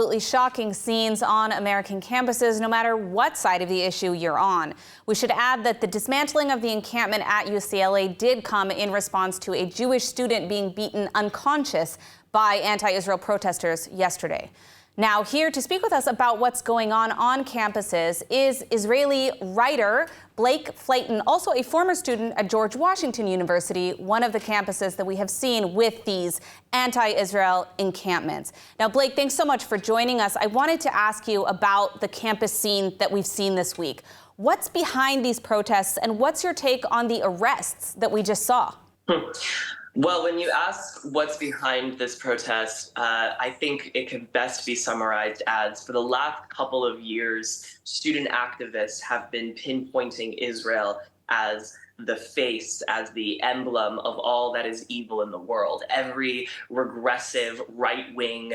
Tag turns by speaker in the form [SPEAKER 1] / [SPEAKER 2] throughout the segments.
[SPEAKER 1] absolutely shocking scenes on American campuses, no matter what side of the issue you're on. We should add that the dismantling of the encampment at UCLA did come in response to a Jewish student being beaten unconscious by anti-Israel protesters yesterday. Now, here to speak with us about what's going on campuses is Israeli writer Blake Flayton, also a former student at George Washington University, one of the campuses that we have seen with these anti-Israel encampments. Now, Blake, thanks so much for joining us. I wanted to ask you about the campus scene that we've seen this week. What's behind these protests, and what's your take on the arrests that we just saw?
[SPEAKER 2] Well, when you ask what's behind this protest, I think it can best be summarized as, for the last couple of years, student activists have been pinpointing Israel as the face, as the emblem of all that is evil in the world. Every regressive, right-wing,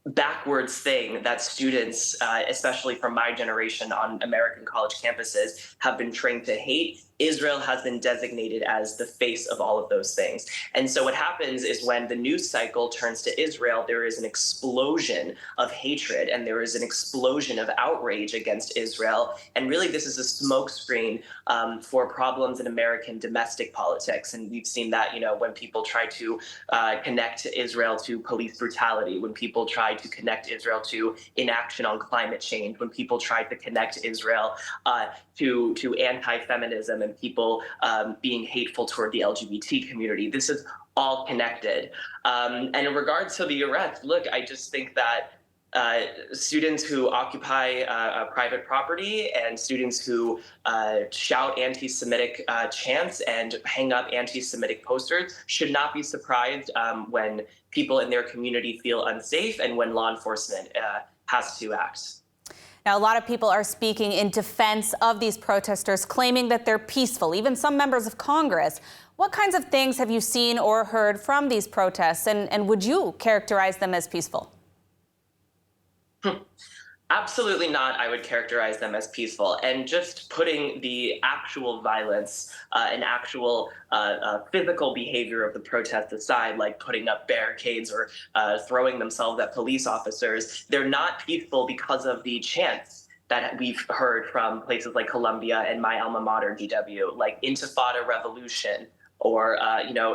[SPEAKER 2] backwards thing that students, especially from my generation on American college campuses, have been trained to hate, Israel has been designated as the face of all of those things. And so what happens is when the news cycle turns to Israel, there is an explosion of hatred and there is an explosion of outrage against Israel. And really, this is a smokescreen for problems in American domestic politics. And we've seen that, when people try to connect Israel to police brutality, when people try to connect Israel to inaction on climate change, when people try to connect Israel to anti-feminism and people being hateful toward the LGBT community. This is all connected. And in regards to the arrest, look, I just think that students who occupy private property and students who shout anti-Semitic chants and hang up anti-Semitic posters should not be surprised when people in their community feel unsafe and when law enforcement has to act.
[SPEAKER 1] Now, a lot of people are speaking in defense of these protesters, claiming that they're peaceful, even some members of Congress. What kinds of things have you seen or heard from these protests, and would you characterize them as peaceful?
[SPEAKER 2] Absolutely not. I would characterize them as peaceful. And just putting the actual violence and actual physical behavior of the protest aside, like putting up barricades or throwing themselves at police officers, they're not peaceful because of the chants that we've heard from places like Columbia and my alma mater, GW, like Intifada Revolution. Or,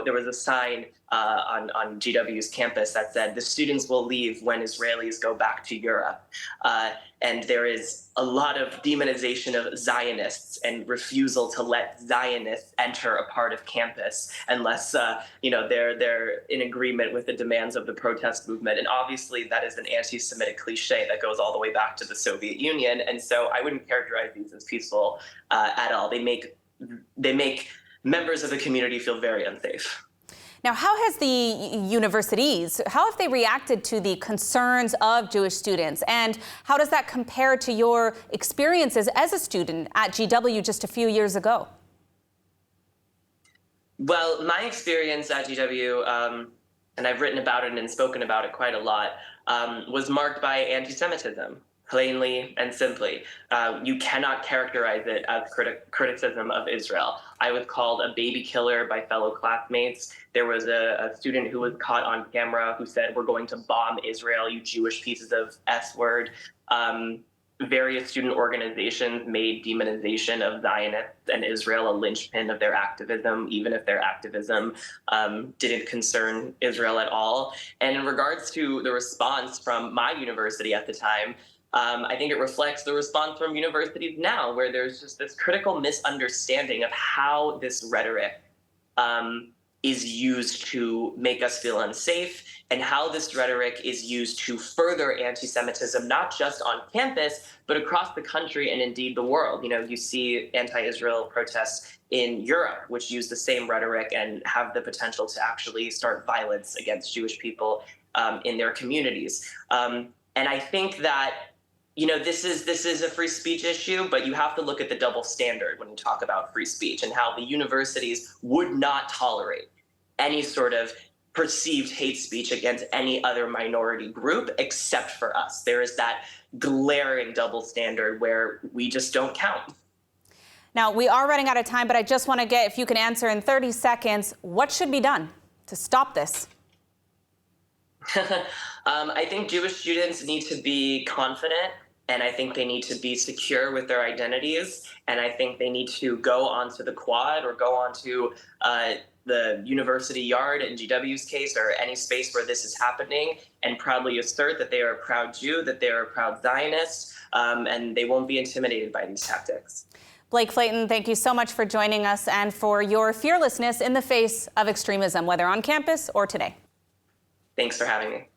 [SPEAKER 2] there was a sign on GW's campus that said, "The students will leave when Israelis go back to Europe." And there is a lot of demonization of Zionists and refusal to let Zionists enter a part of campus unless, they're in agreement with the demands of the protest movement. And obviously, that is an anti-Semitic cliche that goes all the way back to the Soviet Union. And so I wouldn't characterize these as peaceful at all. They make members of the community feel very unsafe.
[SPEAKER 1] Now, how have they reacted to the concerns of Jewish students? And how does that compare to your experiences as a student at GW just a few years ago?
[SPEAKER 2] Well, my experience at GW, and I've written about it and spoken about it quite a lot, was marked by anti-Semitism. Plainly and simply. You cannot characterize it as criticism of Israel. I was called a baby killer by fellow classmates. There was a student who was caught on camera who said, "We're going to bomb Israel, you Jewish pieces of S-word." Various student organizations made demonization of Zionists and Israel a linchpin of their activism, even if their activism didn't concern Israel at all. And in regards to the response from my university at the time, I think it reflects the response from universities now, where there's just this critical misunderstanding of how this rhetoric is used to make us feel unsafe, and how this rhetoric is used to further anti-Semitism, not just on campus, but across the country and indeed the world. You see anti-Israel protests in Europe, which use the same rhetoric and have the potential to actually start violence against Jewish people in their communities. And I think that this is a free speech issue, but you have to look at the double standard when you talk about free speech and how the universities would not tolerate any sort of perceived hate speech against any other minority group except for us. There is that glaring double standard where we just don't count.
[SPEAKER 1] Now, we are running out of time, but I just want to get, if you can answer in 30 seconds, what should be done to stop this?
[SPEAKER 2] I think Jewish students need to be confident, and I think they need to be secure with their identities, and I think they need to go onto the quad or go onto the university yard in GW's case, or any space where this is happening, and proudly assert that they are a proud Jew, that they are a proud Zionist, and they won't be intimidated by these tactics.
[SPEAKER 1] Blake Flayton, thank you so much for joining us and for your fearlessness in the face of extremism, whether on campus or today.
[SPEAKER 2] Thanks for having me.